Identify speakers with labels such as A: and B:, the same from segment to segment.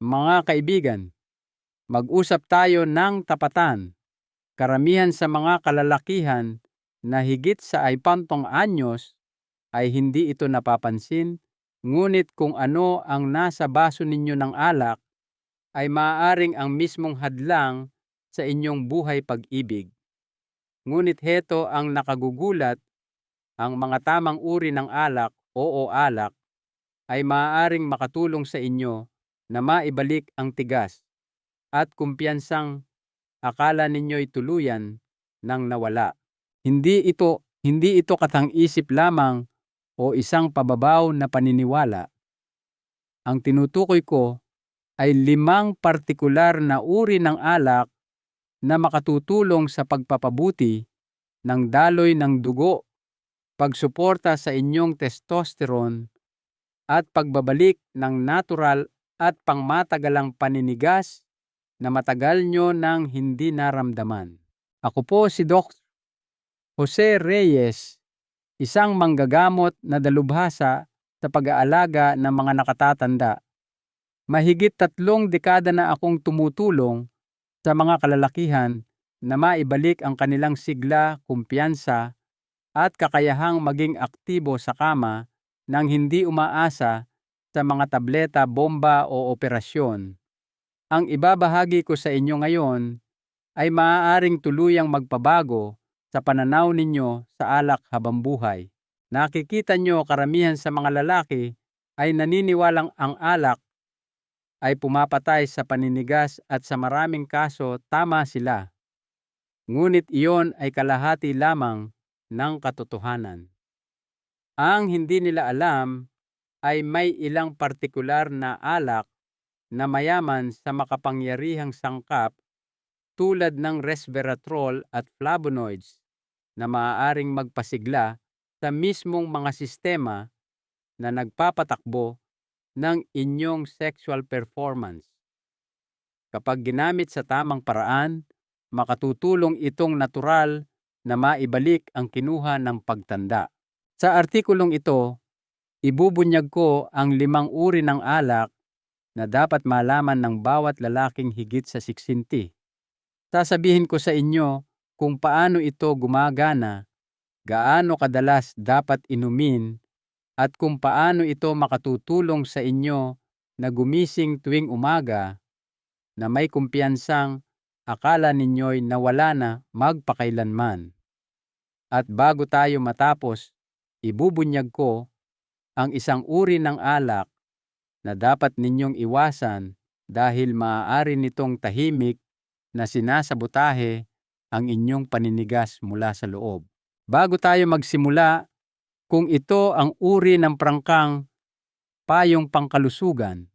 A: Mga kaibigan, mag-usap tayo ng tapatan. Karamihan sa mga kalalakihan na higit sa 50 anyos ay hindi ito napapansin, ngunit kung ano ang nasa baso ninyo ng alak ay maaaring ang mismong hadlang sa inyong buhay pag-ibig. Ngunit heto ang nakagugulat, ang mga tamang uri ng alak o alak ay maaaring makatulong sa inyo na maibalik ang tigas at kumpiyansang akala ninyo'y tuluyan nang nawala. Hindi ito katang-isip lamang o isang pababaw na paniniwala. Ang tinutukoy ko ay 5 partikular na uri ng alak na makatutulong sa pagpapabuti ng daloy ng dugo, pagsuporta sa inyong testosterone, at pagbabalik ng natural at pangmatagalang paninigas na matagal nyo nang hindi naramdaman. Ako po si Dr. Jose Reyes, isang manggagamot na dalubhasa sa pag-aalaga ng mga nakatatanda. Mahigit 3 dekada na akong tumutulong sa mga kalalakihan na maibalik ang kanilang sigla, kumpiyansa, at kakayahang maging aktibo sa kama nang hindi umaasa sa mga tableta, bomba o operasyon. Ang ibabahagi ko sa inyo ngayon ay maaaring tuluyang magpabago sa pananaw ninyo sa alak habang buhay. Nakikita nyo karamihan sa mga lalaki ay naniniwalang ang alak ay pumapatay sa paninigas at sa maraming kaso tama sila. Ngunit iyon ay kalahati lamang ng katotohanan. Ang hindi nila alam ay may ilang partikular na alak na mayaman sa makapangyarihang sangkap tulad ng resveratrol at flavonoids na maaaring magpasigla sa mismong mga sistema na nagpapatakbo ng inyong sexual performance. Kapag ginamit sa tamang paraan, makatutulong itong natural na maibalik ang kinuha ng pagtanda. Sa artikulong ito, ibubunyag ko ang 5 uri ng alak na dapat malaman ng bawat lalaking higit sa 60. Sasabihin ko sa inyo kung paano ito gumagana, gaano kadalas dapat inumin, at kung paano ito makatutulong sa inyo na gumising tuwing umaga na may kumpiyansang akala ninyo'y nawala na magpakailanman. At bago tayo matapos, ibubunyag ko ang isang uri ng alak na dapat ninyong iwasan dahil maaari nitong tahimik na sinasabotahe ang inyong paninigas mula sa loob. Bago tayo magsimula, kung ito ang uri ng prangkang payong pangkalusugan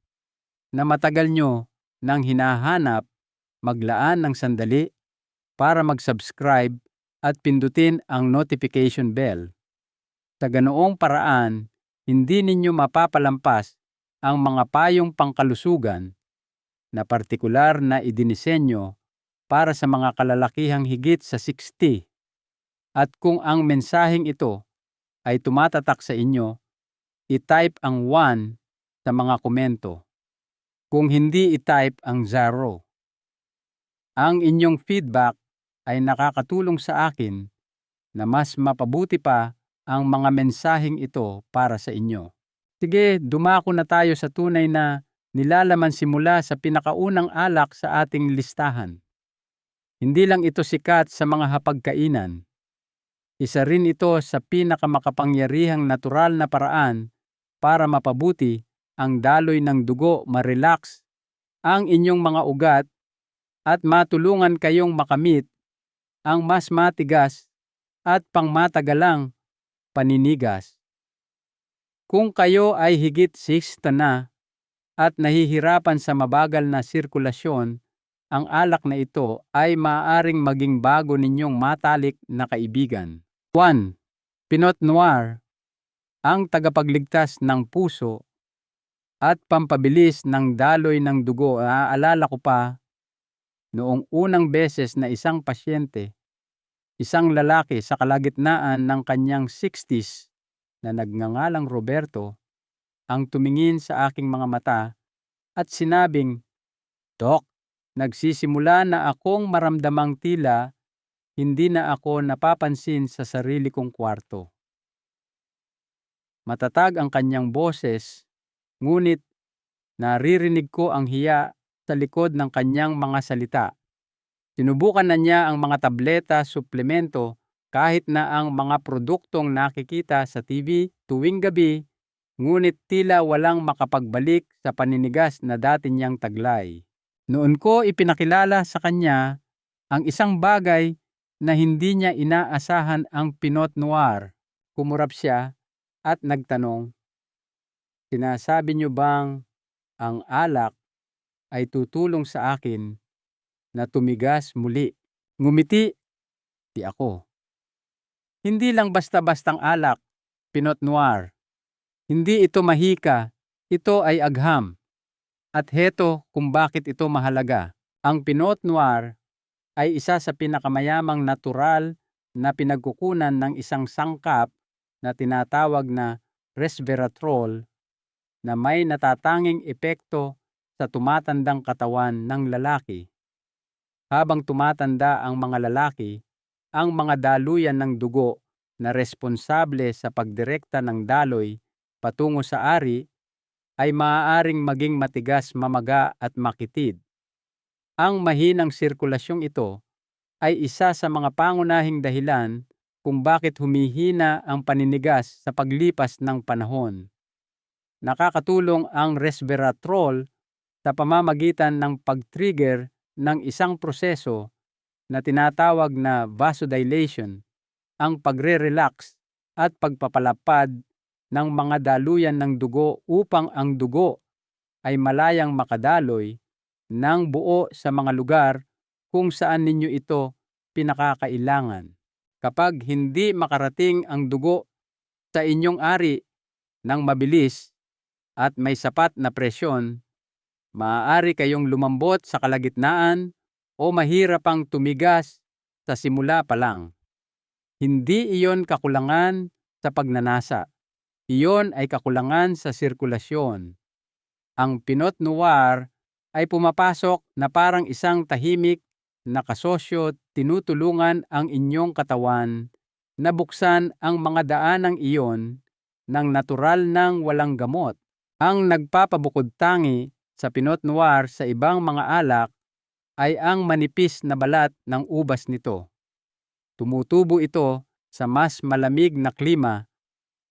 A: na matagal nyo nang hinahanap, maglaan ng sandali para mag-subscribe at pindutin ang notification bell. Sa ganoong paraan, hindi ninyo mapapalampas ang mga payong pangkalusugan na partikular na idinisenyo para sa mga kalalakihang higit sa 60. At kung ang mensaheng ito ay tumatatak sa inyo, i-type ang 1 sa mga komento. Kung hindi, i-type ang 0. Ang inyong feedback ay nakakatulong sa akin na mas mapabuti pa ang mga mensaheng ito para sa inyo. Sige, dumako na tayo sa tunay na nilalaman simula sa pinakaunang alak sa ating listahan. Hindi lang ito sikat sa mga hapagkainan. Isa rin ito sa pinakamakapangyarihang natural na paraan para mapabuti ang daloy ng dugo, ma-relax ang inyong mga ugat at matulungan kayong makamit ang mas matigas at pangmatagalang paninigas. Kung kayo ay higit 60 na at nahihirapan sa mabagal na sirkulasyon, ang alak na ito ay maaaring maging bago ninyong matalik na kaibigan. 1. Pinot Noir, ang tagapagligtas ng puso at pampabilis ng daloy ng dugo. Naaalala ko pa noong unang beses na isang pasyente, isang lalaki sa kalagitnaan ng kanyang 60s na nagngangalang Roberto, ang tumingin sa aking mga mata at sinabing, "Dok, nagsisimula na akong maramdamang tila hindi na ako napapansin sa sarili kong kwarto." Matatag ang kanyang boses, ngunit naririnig ko ang hiya sa likod ng kanyang mga salita. Sinubukan na niya ang mga tableta, suplemento, kahit na ang mga produktong nakikita sa TV tuwing gabi, ngunit tila walang makapagbalik sa paninigas na dati niyang taglay. Noon ko ipinakilala sa kanya ang isang bagay na hindi niya inaasahan, ang Pinot Noir. Kumurap siya at nagtanong, "Sinasabi niyo bang ang alak ay tutulong sa akin na tumigas muli?" Ngumiti, "Di ako. Hindi lang basta-bastang alak, Pinot Noir. Hindi ito mahika, ito ay agham. At heto kung bakit ito mahalaga. Ang Pinot Noir ay isa sa pinakamayamang natural na pinagkukunan ng isang sangkap na tinatawag na resveratrol, na may natatanging epekto sa tumatandang katawan ng lalaki. Habang tumatanda ang mga lalaki, ang mga daluyan ng dugo na responsable sa pagdirekta ng daloy patungo sa ari ay maaaring maging matigas, mamaga at makitid. Ang mahinang sirkulasyong ito ay isa sa mga pangunahing dahilan kung bakit humihina ang paninigas sa paglipas ng panahon. Nakakatulong ang resveratrol sa pamamagitan ng pag-trigger ng isang proseso na tinatawag na vasodilation, ang pagre-relax at pagpapalapad ng mga daluyan ng dugo upang ang dugo ay malayang makadaloy ng buo sa mga lugar kung saan ninyo ito pinakakailangan. Kapag hindi makarating ang dugo sa inyong ari ng mabilis at may sapat na presyon, maaari kayong lumambot sa kalagitnaan o mahirap pang tumigas sa simula pa lang. Hindi iyon kakulangan sa pagnanasa. Iyon ay kakulangan sa sirkulasyon. Ang Pinot Noir ay pumapasok na parang isang tahimik na kasosyo, tinutulungan ang inyong katawan na buksan ang mga daanang iyon ng natural nang walang gamot. Ang nagpapabukod-tangi sa Pinot Noir sa ibang mga alak ay ang manipis na balat ng ubas nito. Tumutubo ito sa mas malamig na klima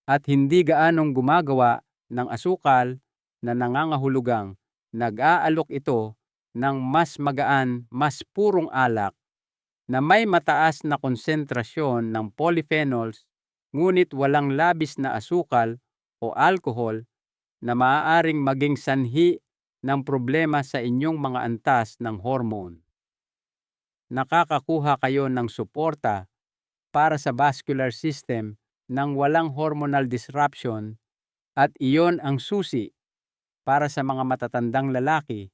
A: at hindi gaanong gumagawa ng asukal na nangangahulugang nag-aalok ito ng mas magaan, mas purong alak na may mataas na konsentrasyon ng polyphenols, ngunit walang labis na asukal o alkohol na maaaring maging sanhi ng problema sa inyong mga antas ng hormone. Nakakakuha kayo ng suporta para sa vascular system ng walang hormonal disruption, at iyon ang susi para sa mga matatandang lalaki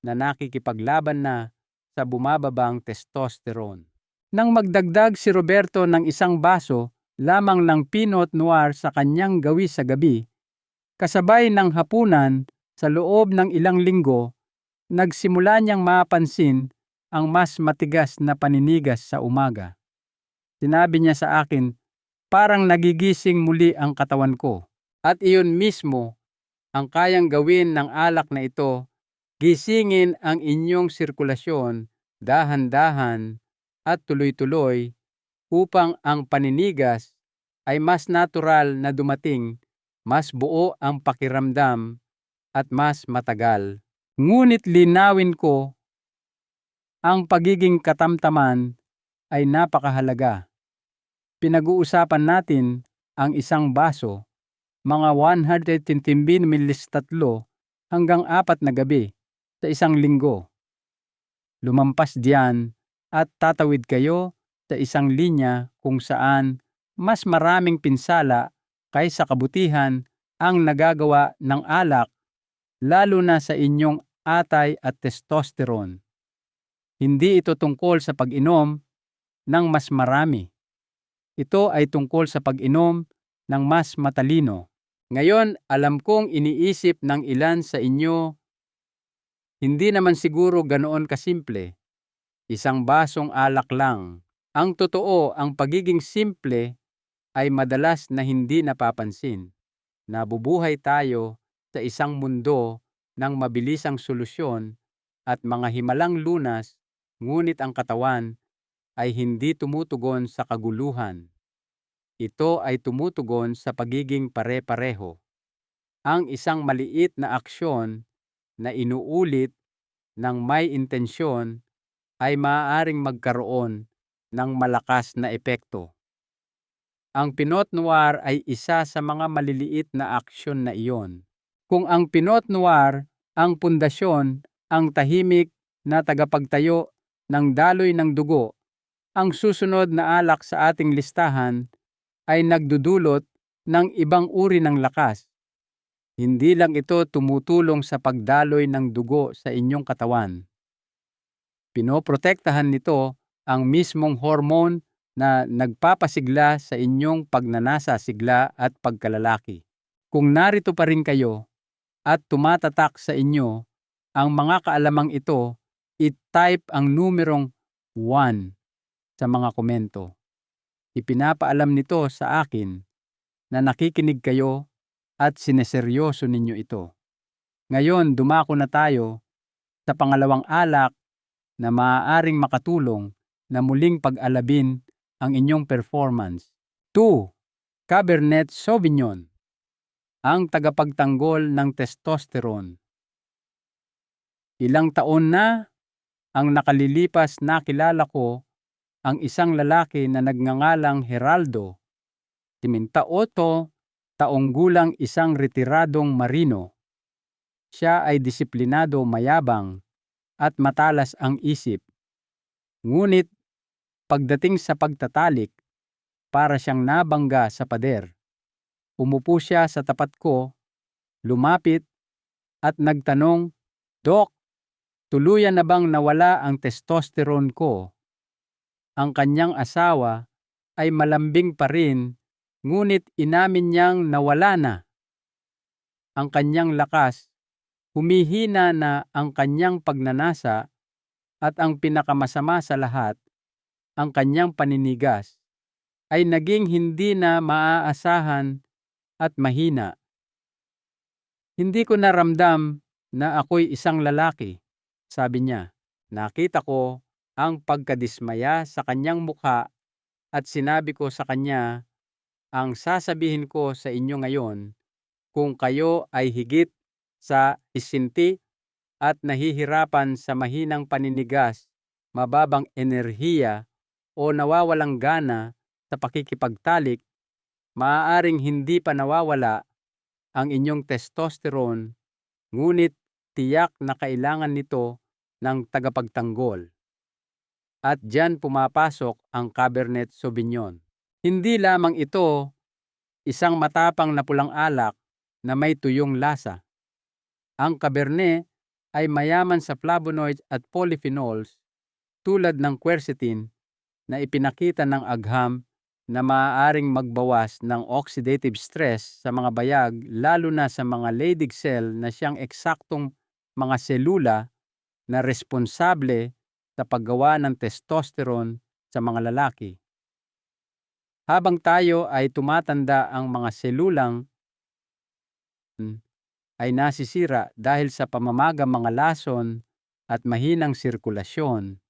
A: na nakikipaglaban na sa bumababang testosterone. Nang magdagdag si Roberto ng isang baso lamang ng Pinot Noir sa kanyang gawi sa gabi, kasabay ng hapunan sa loob ng ilang linggo, nagsimula niyang mapansin ang mas matigas na paninigas sa umaga. Sinabi niya sa akin, "Parang nagigising muli ang katawan ko." At iyon mismo ang kayang gawin ng alak na ito, gisingin ang inyong sirkulasyon dahan-dahan at tuloy-tuloy upang ang paninigas ay mas natural na dumating, mas buo ang pakiramdam at mas matagal. Ngunit linawin ko, ang pagiging katamtaman ay napakahalaga. Pinag-uusapan natin ang isang baso, mga 110 ml hanggang 4 na gabi sa isang linggo. Lumampas diyan at tatawid kayo sa isang linya kung saan mas maraming pinsala kaysa kabutihan ang nagagawa ng alak, lalo na sa inyong atay at testosterone. Hindi ito tungkol sa pag-inom ng mas marami. Ito ay tungkol sa pag-inom ng mas matalino. Ngayon, alam kong iniisip ng ilan sa inyo Hindi naman siguro ganoon kasimple. Isang basong alak lang. Ang totoo, ang pagiging simple ay madalas na hindi napapansin. Nabubuhay tayo sa isang mundo ng mabilisang solusyon at mga himalang lunas, ngunit ang katawan ay hindi tumutugon sa kaguluhan. Ito ay tumutugon sa pagiging pare-pareho. Ang isang maliit na aksyon na inuulit ng may intensyon ay maaaring magkaroon ng malakas na epekto. Ang Pinot Noir ay isa sa mga maliliit na aksyon na iyon. Kung ang Pinot Noir ang pundasyon, ang tahimik na tagapagtayo ng daloy ng dugo, ang susunod na alak sa ating listahan ay nagdudulot ng ibang uri ng lakas. Hindi lang ito tumutulong sa pagdaloy ng dugo sa inyong katawan. Pinoprotektahan nito ang mismong hormone na nagpapasigla sa inyong pagnanasa, sigla at pagkalalaki. Kung narito pa rin kayo at tumatatak sa inyo ang mga kaalamang ito, i-type ang numerong 1 sa mga komento. Ipinapaalam nito sa akin na nakikinig kayo at sineseryoso ninyo ito. Ngayon, dumako na tayo sa pangalawang alak na maaaring makatulong na muling pag-alabin ang inyong performance. 2. Cabernet Sauvignon, ang tagapagtanggol ng testosterone. Ilang taon na ang nakalilipas nakilala ko ang isang lalaki na nagngangalang Geraldo. 58 taong gulang, isang retiradong marino. Siya ay disiplinado, mayabang, at matalas ang isip. Ngunit pagdating sa pagtatalik, para siyang nabangga sa pader. Umupo siya sa tapat ko, lumapit, at nagtanong, "Dok, tuluyan na bang nawala ang testosterone ko?" Ang kanyang asawa ay malambing pa rin, ngunit inamin niyang nawala na. Ang kanyang lakas, humihina na ang kanyang pagnanasa, at ang pinakamasama sa lahat, ang kanyang paninigas, ay naging hindi na maaasahan at mahina. "Hindi ko naramdam na ako'y isang lalaki," sabi niya. Nakita ko ang pagkadismaya sa kanyang mukha at sinabi ko sa kanya, "Ang sasabihin ko sa inyo ngayon, kung kayo ay higit sa isinti at nahihirapan sa mahinang paninigas, mababang enerhiya o nawawalang gana sa pakikipagtalik, maaaring hindi pa nawawala ang inyong testosterone, ngunit tiyak na kailangan nito ng tagapagtanggol." At diyan pumapasok ang Cabernet Sauvignon. Hindi lamang ito isang matapang na pulang alak na may tuyong lasa. Ang Cabernet ay mayaman sa flavonoids at polyphenols tulad ng quercetin na ipinakita ng agham na maaaring magbawas ng oxidative stress sa mga bayag, lalo na sa mga Leydig cell na siyang eksaktong mga selula na responsable sa paggawa ng testosterone sa mga lalaki. Habang tayo ay tumatanda, ang mga selulang ay nasisira dahil sa pamamagang mga lason at mahinang sirkulasyon.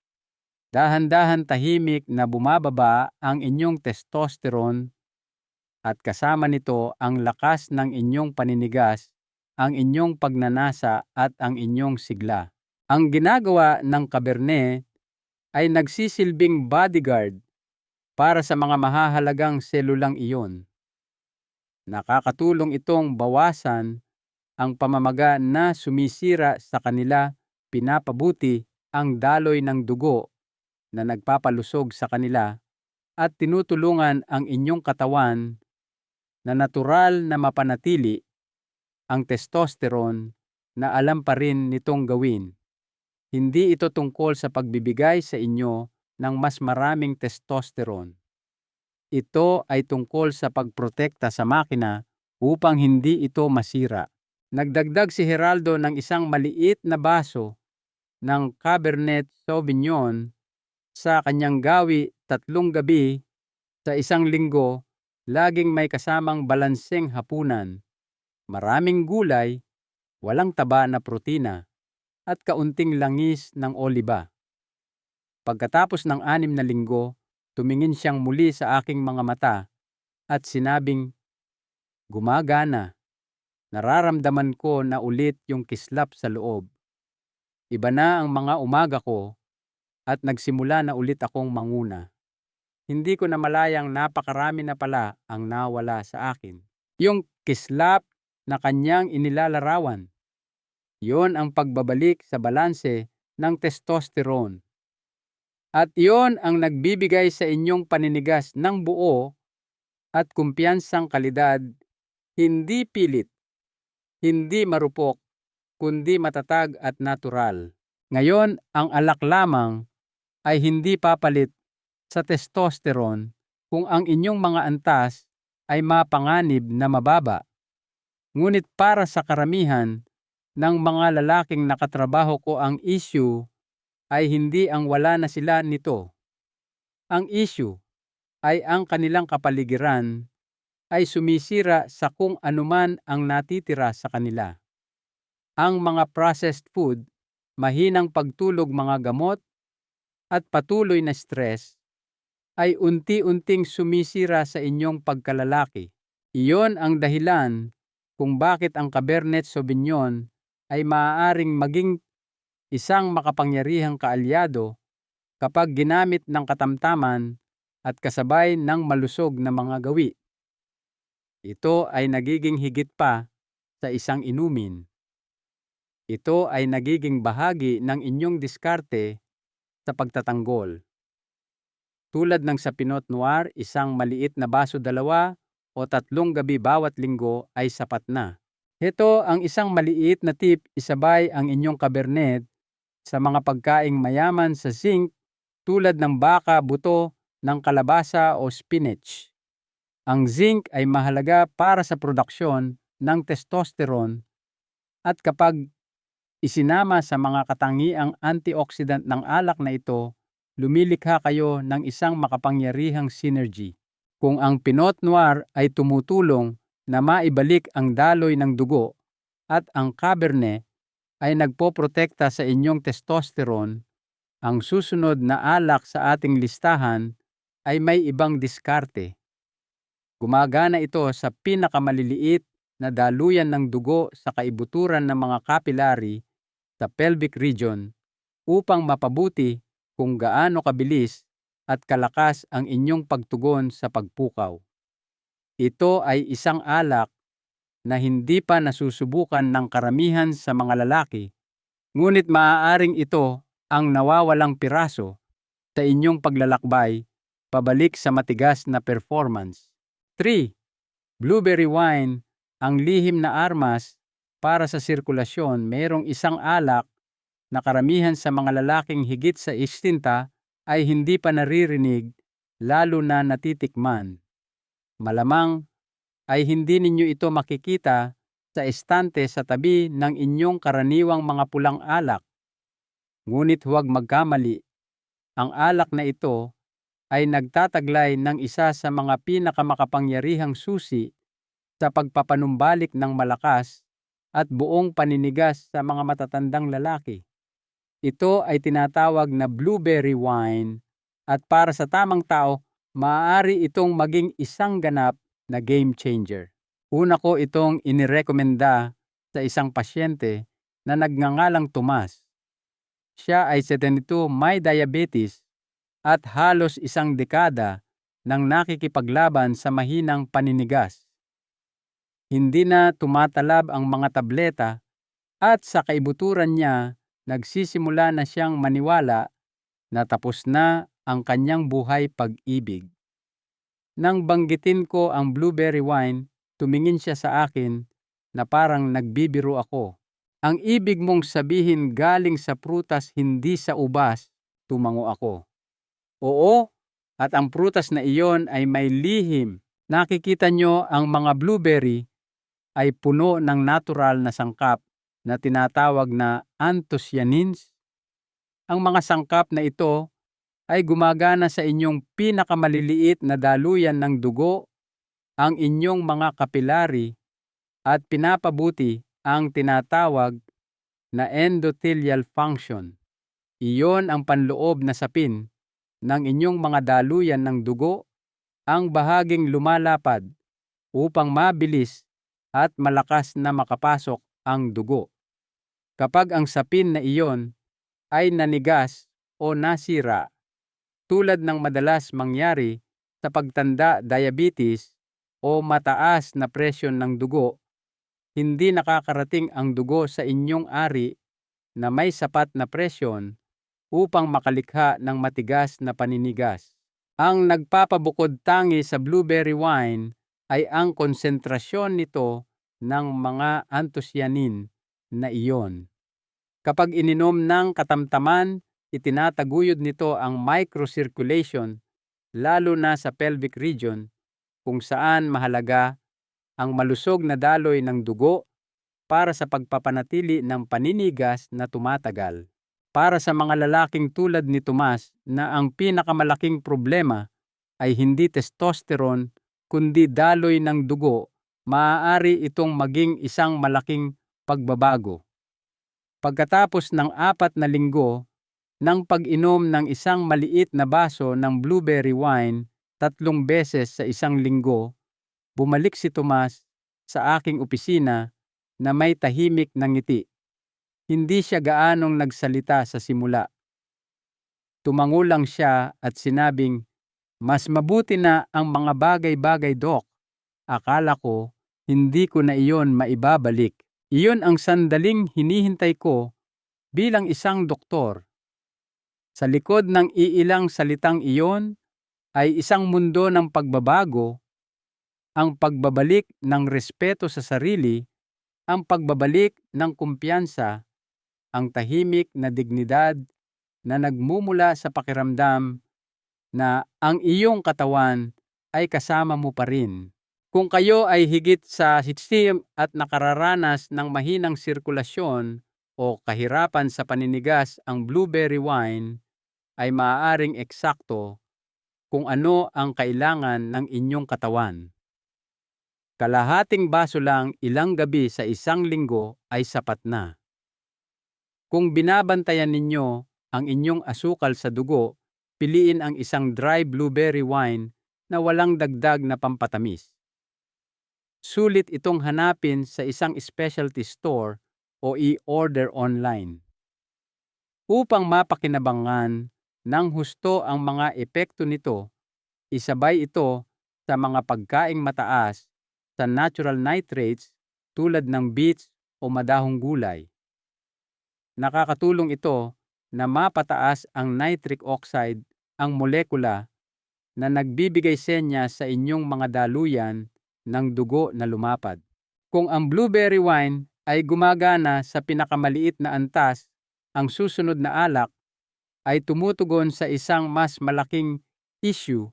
A: Dahan-dahan tahimik na bumababa ang inyong testosterone at kasama nito ang lakas ng inyong paninigas, ang inyong pagnanasa at ang inyong sigla. Ang ginagawa ng Cabernet ay nagsisilbing bodyguard para sa mga mahahalagang selulang iyon. Nakakatulong itong bawasan ang pamamaga na sumisira sa kanila, pinapabuti ang daloy ng dugo na nagpapalusog sa kanila, at tinutulungan ang inyong katawan na natural na mapanatili ang testosterone na alam pa rin nitong gawin. Hindi ito tungkol sa pagbibigay sa inyo ng mas maraming testosterone. Ito ay tungkol sa pagprotekta sa makina upang hindi ito masira. Nagdagdag si Geraldo ng isang maliit na baso ng Cabernet Sauvignon sa kanyang gawi 3 gabi sa isang linggo, laging may kasamang balanseng hapunan, maraming gulay, walang taba na protina, at kaunting langis ng oliba. Pagkatapos ng 6 na linggo, tumingin siyang muli sa aking mga mata at sinabing, "Gumagana. Nararamdaman ko na ulit yung kislap sa loob. Iba na ang mga umaga ko at nagsimula na ulit akong manguna." Hindi ko namalayang napakarami na pala ang nawala sa akin. Yung kislap na kanyang inilalarawan. Yon ang pagbabalik sa balanse ng testosterone. At yon ang nagbibigay sa inyong paninigas ng buo at kumpiyansang kalidad, hindi pilit, hindi marupok, kundi matatag at natural. Ngayon, ang alak lamang ay hindi papalit sa testosterone kung ang inyong mga antas ay mapanganib na mababa. Ngunit para sa karamihan ng mga lalaking nakatrabaho ko, ang issue ay hindi ang wala na sila nito. Ang issue ay ang kanilang kapaligiran ay sumisira sa kung anuman ang natitira sa kanila. Ang mga processed food, mahinang pagtulog, mga gamot, at patuloy na stress ay unti-unting sumisira sa inyong pagkalalaki. Iyon ang dahilan kung bakit ang Cabernet Sauvignon ay maaaring maging isang makapangyarihang kaalyado kapag ginamit ng katamtaman at kasabay ng malusog na mga gawi. Ito ay nagiging higit pa sa isang inumin. Ito ay nagiging bahagi ng inyong diskarte sa pagtatanggol. Tulad ng sa Pinot Noir, isang maliit na baso 2 o 3 gabi bawat linggo ay sapat na. Ito ang isang maliit na tip: isabay ang inyong Cabernet sa mga pagkaing mayaman sa zinc tulad ng baka, buto ng kalabasa o spinach. Ang zinc ay mahalaga para sa produksyon ng testosterone at kapag isinama sa mga katangiang antioxidant ng alak na ito, lumilikha kayo ng isang makapangyarihang synergy. Kung ang Pinot Noir ay tumutulong na maibalik ang daloy ng dugo at ang Cabernet ay nagpoprotekta sa inyong testosterone, ang susunod na alak sa ating listahan ay may ibang diskarte. Gumagana ito sa pinakamaliliit na daluyan ng dugo sa kaibuturan ng mga capillary sa pelvic region upang mapabuti kung gaano kabilis at kalakas ang inyong pagtugon sa pagpukaw. Ito ay isang alak na hindi pa nasusubukan ng karamihan sa mga lalaki, ngunit maaaring ito ang nawawalang piraso sa inyong paglalakbay pabalik sa matigas na performance. 3. Blueberry wine, ang lihim na armas para sa sirkulasyon. Mayroong isang alak na karamihan sa mga lalaking higit sa 60 ay hindi pa naririnig, lalo na natitikman. Malamang ay hindi ninyo ito makikita sa estante sa tabi ng inyong karaniwang mga pulang alak. Ngunit huwag magkamali, ang alak na ito ay nagtataglay ng isa sa mga pinakamakapangyarihang susi sa pagpapanumbalik ng malakas at buong paninigas sa mga matatandang lalaki. Ito ay tinatawag na blueberry wine at para sa tamang tao, maaari itong maging isang ganap na game changer. Una ko itong inirekomenda sa isang pasyente na nagngangalang Tomas. Siya ay 72, may diabetes at halos isang dekada nang nakikipaglaban sa mahinang paninigas. Hindi na tumatalab ang mga tableta at sa kaibuturan niya nagsisimula na siyang maniwala na tapos na ang kanyang buhay pag-ibig. Nang banggitin ko ang blueberry wine, tumingin siya sa akin na parang nagbibiro ako. "Ang ibig mong sabihin galing sa prutas, hindi sa ubas?" Tumango ako. "Oo, at ang prutas na iyon ay may lihim. Nakikita nyo ang mga blueberry ay puno ng natural na sangkap na tinatawag na anthocyanins. Ang mga sangkap na ito ay gumagana sa inyong pinakamaliliit na daluyan ng dugo, ang inyong mga kapilari, at pinapabuti ang tinatawag na endothelial function. Iyon ang panloob na sapin ng inyong mga daluyan ng dugo, ang bahaging lumalapad upang mabilis at malakas na makapasok ang dugo. Kapag ang sapin na iyon ay nanigas o nasira, tulad ng madalas mangyari sa pagtanda, diabetes, o mataas na presyon ng dugo, hindi nakakarating ang dugo sa inyong ari na may sapat na presyon upang makalikha ng matigas na paninigas. Ang nagpapabukod tangi sa blueberry wine ay ang konsentrasyon nito ng mga anthocyanin na iyon. Kapag ininom ng katamtaman, itinataguyod nito ang microcirculation, lalo na sa pelvic region, kung saan mahalaga ang malusog na daloy ng dugo para sa pagpapanatili ng paninigas na tumatagal. Para sa mga lalaking tulad ni Tomas na ang pinakamalaking problema ay hindi testosterone kundi daloy ng dugo, maaari itong maging isang malaking pagbabago. Pagkatapos ng 4 na linggo ng pag-inom ng isang maliit na baso ng blueberry wine 3 beses sa isang linggo, bumalik si Tomas sa aking opisina na may tahimik na ngiti. Hindi siya gaanong nagsalita sa simula. Tumango lang siya at sinabing, "Mas mabuti na ang mga bagay-bagay, Doc. Akala ko, hindi ko na iyon maibabalik." Iyon ang sandaling hinihintay ko bilang isang doktor. Sa likod ng iilang salitang iyon ay isang mundo ng pagbabago, ang pagbabalik ng respeto sa sarili, ang pagbabalik ng kumpiyansa, ang tahimik na dignidad na nagmumula sa pakiramdam na ang iyong katawan ay kasama mo pa rin. Kung kayo ay higit sa 60 at nakararanas ng mahinang sirkulasyon o kahirapan sa paninigas, ang blueberry wine ay maaaring eksakto kung ano ang kailangan ng inyong katawan. Kalahating baso lang ilang gabi sa isang linggo ay sapat na. Kung binabantayan ninyo ang inyong asukal sa dugo, piliin ang isang dry blueberry wine na walang dagdag na pampatamis. Sulit itong hanapin sa isang specialty store o i-order online. Upang mapakinabangan ng husto ang mga epekto nito, isabay ito sa mga pagkaing mataas sa natural nitrates tulad ng beets o madahong gulay. Nakakatulong ito na mapataas ang nitric oxide, ang molekula na nagbibigay senya sa inyong mga daluyan ng dugo na lumapad. Kung ang blueberry wine ay gumagana sa pinakamaliit na antas, ang susunod na alak ay tumutugon sa isang mas malaking issue,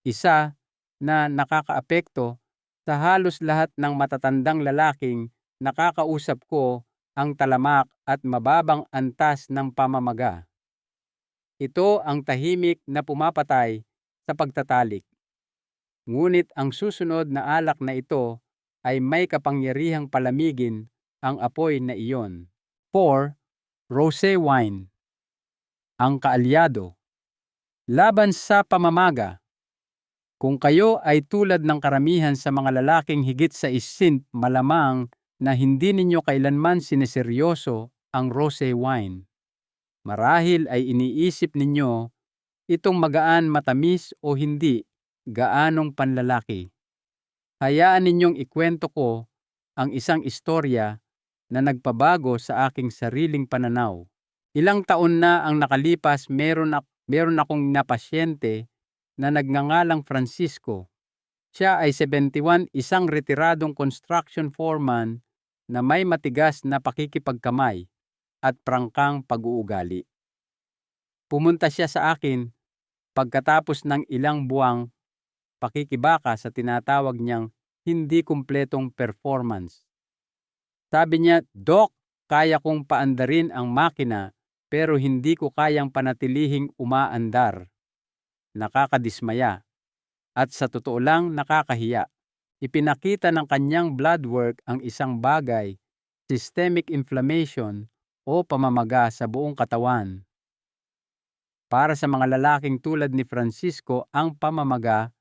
A: isa na nakakaapekto sa halos lahat ng matatandang lalaking nakakausap ko, ang talamak at mababang antas ng pamamaga. Ito ang tahimik na pumapatay sa pagtatalik. Ngunit ang susunod na alak na ito ay may kapangyarihang palamigin ang apoy na iyon. 4. Rosé wine. Ang kaalyado. Laban sa pamamaga. Kung kayo ay tulad ng karamihan sa mga lalaking higit sa 60, malamang na hindi ninyo kailanman sineseryoso ang rosé wine. Marahil ay iniisip ninyo itong magaan, matamis o hindi gaanong panlalaki. Hayaan ninyong ikwento ko ang isang istorya na nagpabago sa aking sariling pananaw. Ilang taon na ang nakalipas, meron akong napasyente na nagngangalang Francisco. Siya ay 71, isang retiradong construction foreman na may matigas na pakikipagkamay at prangkang pag-uugali. Pumunta siya sa akin pagkatapos ng ilang buwang pakikibaka sa tinatawag niyang hindi kumpletong performance. Sabi niya, "Doc, kaya kong paandarin ang makina pero hindi ko kayang panatilihing umaandar." Nakakadismaya at sa totoo lang nakakahiya. Ipinakita ng kanyang blood work ang isang bagay, systemic inflammation o pamamaga sa buong katawan. Para sa mga lalaking tulad ni Francisco, ang pamamaga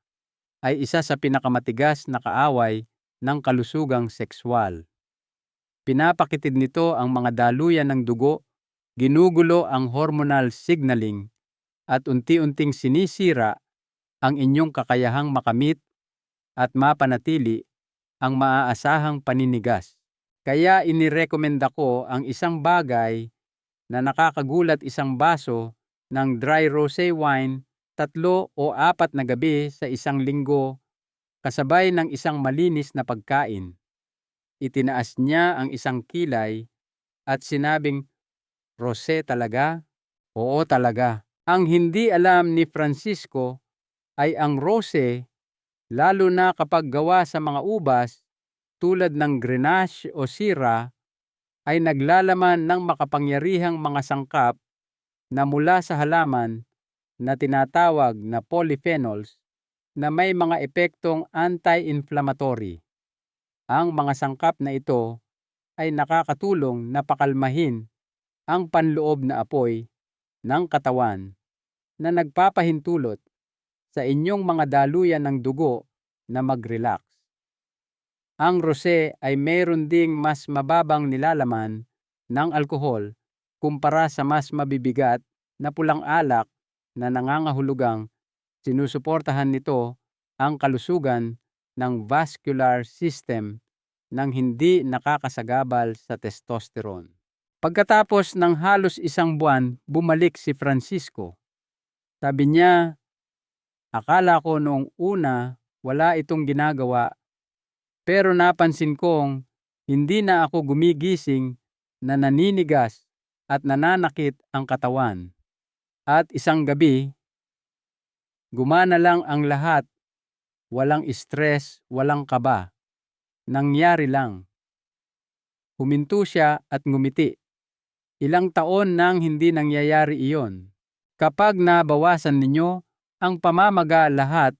A: ay isa sa pinakamatigas na kaaway ng kalusugang sexual. Pinapakitid nito ang mga daluyan ng dugo, ginugulo ang hormonal signaling, at unti-unting sinisira ang inyong kakayahang makamit at mapanatili ang maaasahang paninigas. Kaya inirekomenda ko ang isang bagay na nakakagulat, isang baso ng dry rosé wine 3 o 4 na gabi sa isang linggo kasabay ng isang malinis na pagkain. Itinaas niya ang isang kilay at sinabing, "Rosé talaga?" "Oo talaga." Ang hindi alam ni Francisco ay ang rosé, lalo na kapag gawa sa mga ubas tulad ng Grenache o Syrah, ay naglalaman ng makapangyarihang mga sangkap na mula sa halaman na tinatawag na polyphenols na may mga epektong anti-inflammatory. Ang mga sangkap na ito ay nakakatulong na pakalmahin ang panloob na apoy ng katawan na nagpapahintulot sa inyong mga daluyan ng dugo na mag-relax. Ang rosé ay mayroon ding mas mababang nilalaman ng alkohol kumpara sa mas mabibigat na pulang alak na nangangahulugang sinusuportahan nito ang kalusugan ng vascular system nang hindi nakakasagabal sa testosterone. Pagkatapos ng halos 1 buwan, bumalik si Francisco. Sabi niya, "Akala ko noong una wala itong ginagawa, pero napansin kong hindi na ako gumigising na naninigas at nananakit ang katawan. At isang gabi, gumana lang ang lahat, walang stress, walang kaba. Nangyari lang." Huminto siya at ngumiti. Ilang taon nang hindi nangyayari iyon. Kapag nabawasan ninyo ang pamamaga, lahat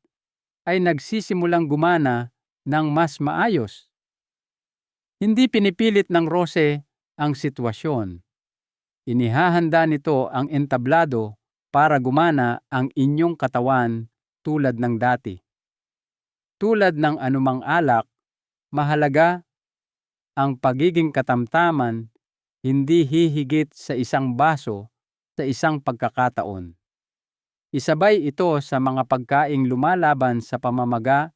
A: ay nagsisimulang gumana ng mas maayos. Hindi pinipilit ng rosé ang sitwasyon. Inihahanda nito ang entablado para gumana ang inyong katawan tulad ng dati. Tulad ng anumang alak, mahalaga ang pagiging katamtaman, hindi hihigit sa 1 baso sa isang pagkakataon. Isabay ito sa mga pagkaing lumalaban sa pamamaga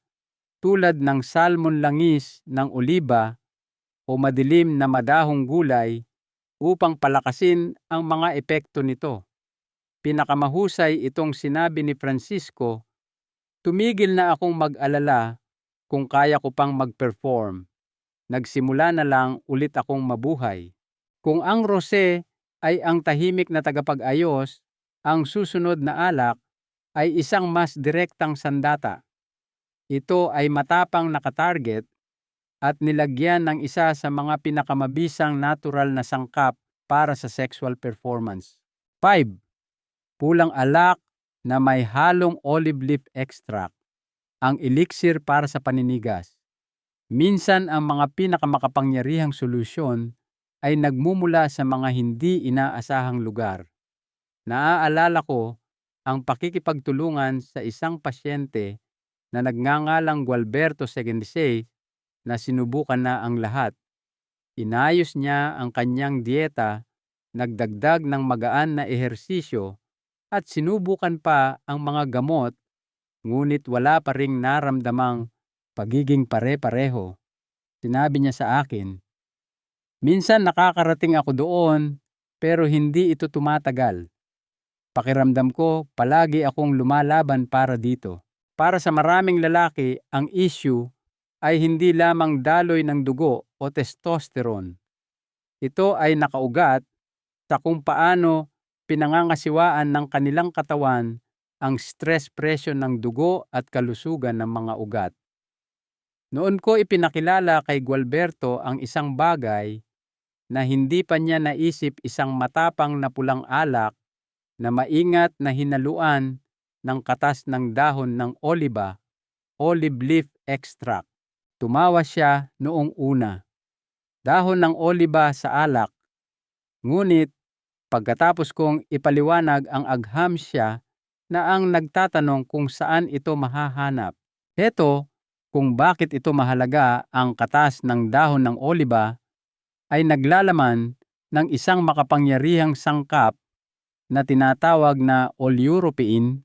A: tulad ng salmon langis ng oliba o madilim na madahong gulay upang palakasin ang mga epekto nito. Pinakamahusay itong sinabi ni Francisco, "Tumigil na akong mag-alala kung kaya ko pang mag-perform. Nagsimula na lang ulit akong mabuhay." Kung ang rosé ay ang tahimik na tagapag-ayos, ang susunod na alak ay isang mas direktang sandata. Ito ay matapang nakatarget at nilagyan ng isa sa mga pinakamabisang natural na sangkap para sa sexual performance. 5. Pulang alak na may halong olive leaf extract, ang elixir para sa paninigas. Minsan ang mga pinakamakapangyarihang solusyon ay nagmumula sa mga hindi inaasahang lugar. Naaalala ko ang pakikipagtulungan sa isang pasyente na nagngangalang Gualberto 76 na sinubukan na ang lahat. Inayos niya ang kanyang dieta, nagdagdag ng magaan na ehersisyo, at sinubukan pa ang mga gamot, ngunit wala pa ring naramdamang pagiging pare-pareho. Sinabi niya sa akin, "Minsan nakakarating ako doon, pero hindi ito tumatagal. Pakiramdam ko palagi akong lumalaban para dito." Para sa maraming lalaki, ang issue ay hindi lamang daloy ng dugo o testosterone. Ito ay nakaugat sa kung paano pinangangasiwaan ng kanilang katawan ang stress pressure ng dugo at kalusugan ng mga ugat. Noon ko ipinakilala kay Gualberto ang isang bagay na hindi pa niya naisip, isang matapang na pulang alak na maingat na hinaluan ng katas ng dahon ng oliba, olive leaf extract. Tumawa siya noong una. Dahon ng oliba sa alak. Ngunit pagkatapos kong ipaliwanag ang agham, siya na ang nagtatanong kung saan ito mahahanap. Heto kung bakit ito mahalaga. Ang katas ng dahon ng oliba ay naglalaman ng isang makapangyarihang sangkap na tinatawag na oleuropein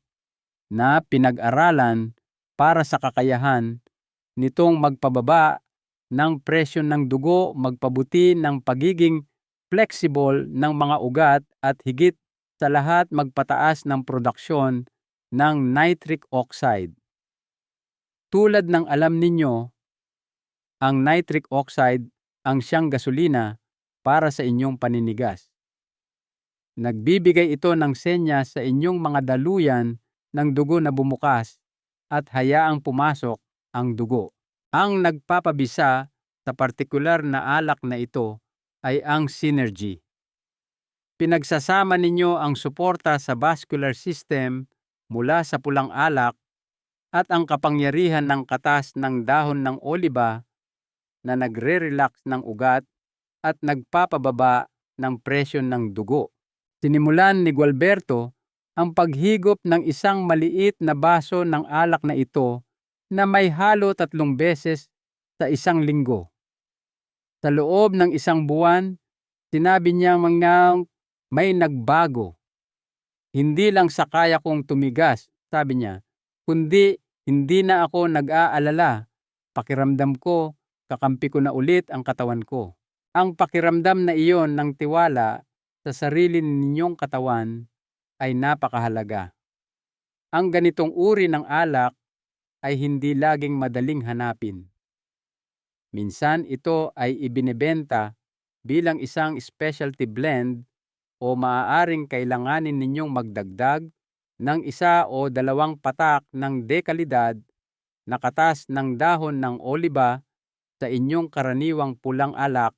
A: na pinag-aralan para sa kakayahan nitong magpababa ng presyon ng dugo, magpabuti ng pagiging flexible ng mga ugat at higit sa lahat magpataas ng produksyon ng nitric oxide. Tulad ng alam ninyo, ang nitric oxide ang siyang gasolina para sa inyong paninigas. Nagbibigay ito ng senyas sa inyong mga daluyan ng dugo na bumukas at hayaang pumasok ang dugo. Ang nagpapabisa sa partikular na alak na ito ay ang synergy. Pinagsasama ninyo ang suporta sa vascular system mula sa pulang alak at ang kapangyarihan ng katas ng dahon ng oliba na nagre-relax ng ugat at nagpapababa ng presyon ng dugo. Sinimulan ni Gualberto ang paghigop ng isang maliit na baso ng alak na ito na may halo 3 beses sa isang linggo. Sa loob ng isang buwan, sinabi niya may nagbago. Hindi lang sa kaya kong tumigas, sabi niya, kundi hindi na ako nag-aalala. Pakiramdam ko, kakampi ko na ulit ang katawan ko. Ang pakiramdam na iyon ng tiwala sa sarili ninyong katawan ay napakahalaga. Ang ganitong uri ng alak ay hindi laging madaling hanapin. Minsan ito ay ibinebenta bilang isang specialty blend o maaaring kailanganin ninyong magdagdag ng 1 o 2 patak ng dekalidad na katas ng dahon ng oliba sa inyong karaniwang pulang alak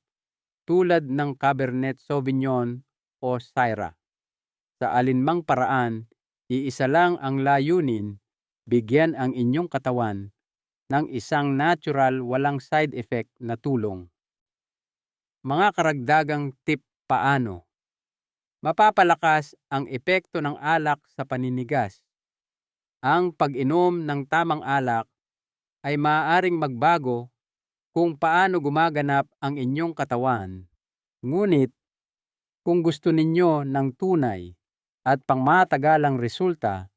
A: tulad ng Cabernet Sauvignon o Syrah. Sa alinmang paraan, iisa lang ang layunin, bigyan ang inyong katawan ng isang natural, walang side effect na tulong. Mga karagdagang tip: paano mapapalakas ang epekto ng alak sa paninigas? Ang pag-inom ng tamang alak ay maaaring magbago kung paano gumaganap ang inyong katawan. Ngunit kung gusto ninyo ng tunay at pangmatagalang resulta,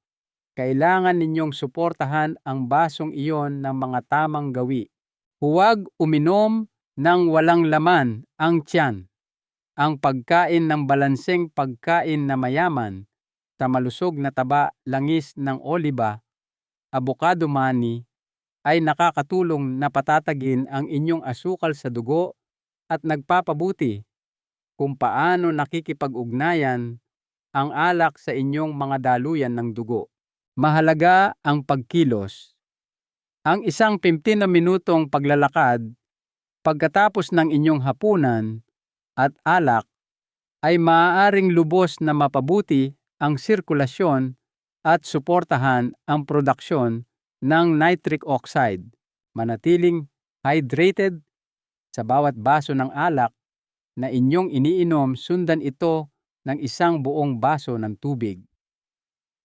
A: kailangan ninyong suportahan ang basong iyon ng mga tamang gawi. Huwag uminom ng walang laman ang tiyan. Ang pagkain ng balanseng pagkain na mayaman sa malusog na taba, langis ng oliba, avocado mani ay nakakatulong na patatagin ang inyong asukal sa dugo at nagpapabuti kung paano nakikipag-ugnayan ang alak sa inyong mga daluyan ng dugo. Mahalaga ang pagkilos. Ang isang 15 na minutong paglalakad pagkatapos ng inyong hapunan at alak ay maaaring lubos na mapabuti ang sirkulasyon at suportahan ang produksyon ng nitric oxide. Manatiling hydrated sa bawat baso ng alak na inyong iniinom, sundan ito ng isang buong baso ng tubig.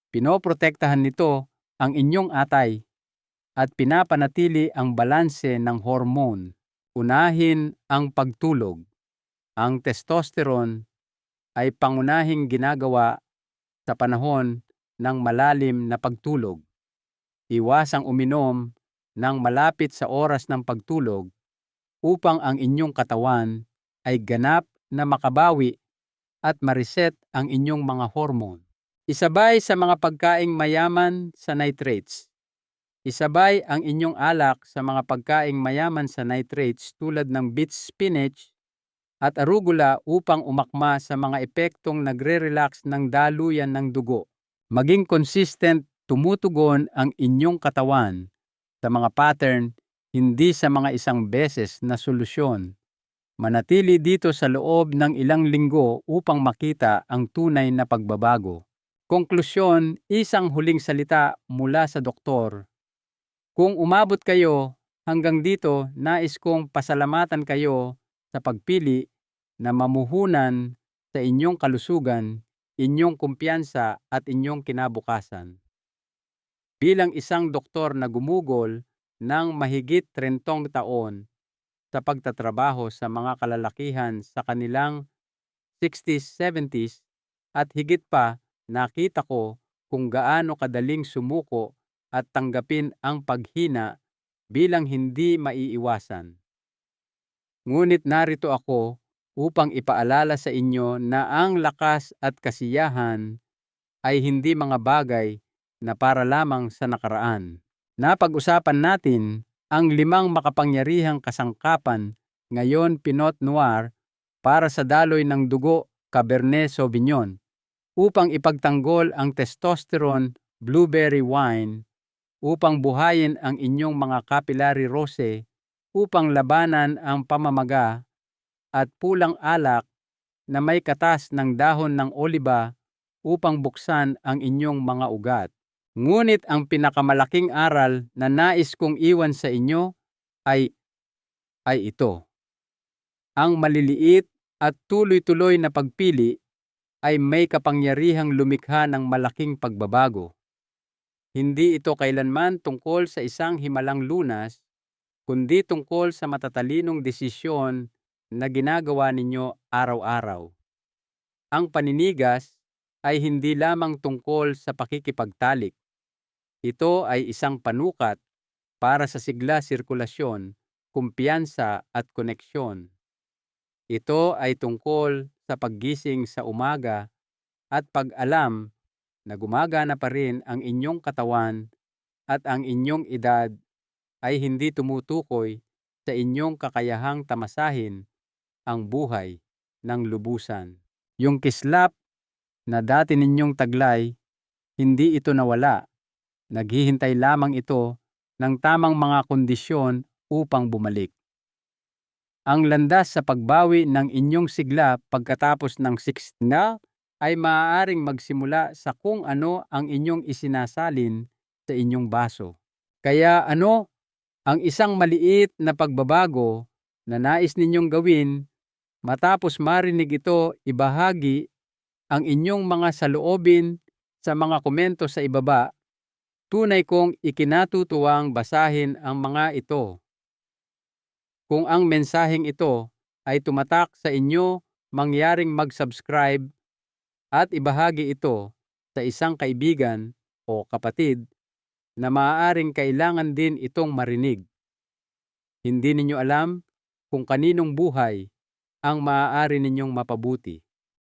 A: Pinoprotektahan nito ang inyong atay at pinapanatili ang balanse ng hormone. Unahin ang pagtulog. Ang testosterone ay pangunahing ginagawa sa panahon ng malalim na pagtulog. Iwasang uminom ng malapit sa oras ng pagtulog upang ang inyong katawan ay ganap na makabawi at ma-reset ang inyong mga hormone. Isabay sa mga pagkaing mayaman sa nitrates. Isabay ang inyong alak sa mga pagkaing mayaman sa nitrates tulad ng beet spinach at arugula upang umakma sa mga epektong nagre-relax ng daluyan ng dugo. Maging consistent, tumutugon ang inyong katawan sa mga pattern hindi sa mga isang beses na solusyon. Manatili dito sa loob ng ilang linggo upang makita ang tunay na pagbabago. Konklusyon, isang huling salita mula sa doktor. Kung umabot kayo hanggang dito, nais kong pasalamatan kayo sa pagpili na mamuhunan sa inyong kalusugan, inyong kumpiyansa at inyong kinabukasan. Bilang isang doktor na gumugol ng mahigit 30 taon sa pagtatrabaho sa mga kalalakihan sa kanilang 60s, 70s at higit pa, nakita ko kung gaano kadaling sumuko at tanggapin ang paghina bilang hindi maiiwasan. Ngunit narito ako upang ipaalala sa inyo na ang lakas at kasiyahan ay hindi mga bagay na para lamang sa nakaraan. Napag-usapan natin ang 5 makapangyarihang kasangkapan, ngayon Pinot Noir, para sa daloy ng dugo Cabernet Sauvignon, upang ipagtanggol ang testosterone blueberry wine, upang buhayin ang inyong mga capillary rose, upang labanan ang pamamaga, at pulang alak na may katas ng dahon ng oliba upang buksan ang inyong mga ugat. Ngunit ang pinakamalaking aral na nais kong iwan sa inyo ay ito. Ang maliliit at tuloy-tuloy na pagpili ay may kapangyarihang lumikha ng malaking pagbabago. Hindi ito kailanman tungkol sa isang himalang lunas, kundi tungkol sa matatalinong desisyon na ginagawa ninyo araw-araw. Ang paninigas ay hindi lamang tungkol sa pakikipagtalik. Ito ay isang panukat para sa sigla sirkulasyon, kumpiyansa at koneksyon. Ito ay tungkol sa paggising sa umaga at pag-alam na gumagana pa rin ang inyong katawan at ang inyong edad ay hindi tumutukoy sa inyong kakayahang tamasahin ang buhay ng lubusan. Yung kislap na dati ninyong taglay, hindi ito nawala. Naghihintay lamang ito ng tamang mga kondisyon upang bumalik. Ang landas sa pagbawi ng inyong sigla pagkatapos ng 60 na ay maaaring magsimula sa kung ano ang inyong isinasalin sa inyong baso. Kaya ano ang isang maliit na pagbabago na nais ninyong gawin matapos marinig ito? Ibahagi ang inyong mga saloobin sa mga komento sa ibaba. Tunay kong ikinatutuwang basahin ang mga ito. Kung ang mensaheng ito ay tumatak sa inyo, mangyaring mag-subscribe at ibahagi ito sa isang kaibigan o kapatid na maaaring kailangan din itong marinig. Hindi ninyo alam kung kaninong buhay ang maaari ninyong mapabuti.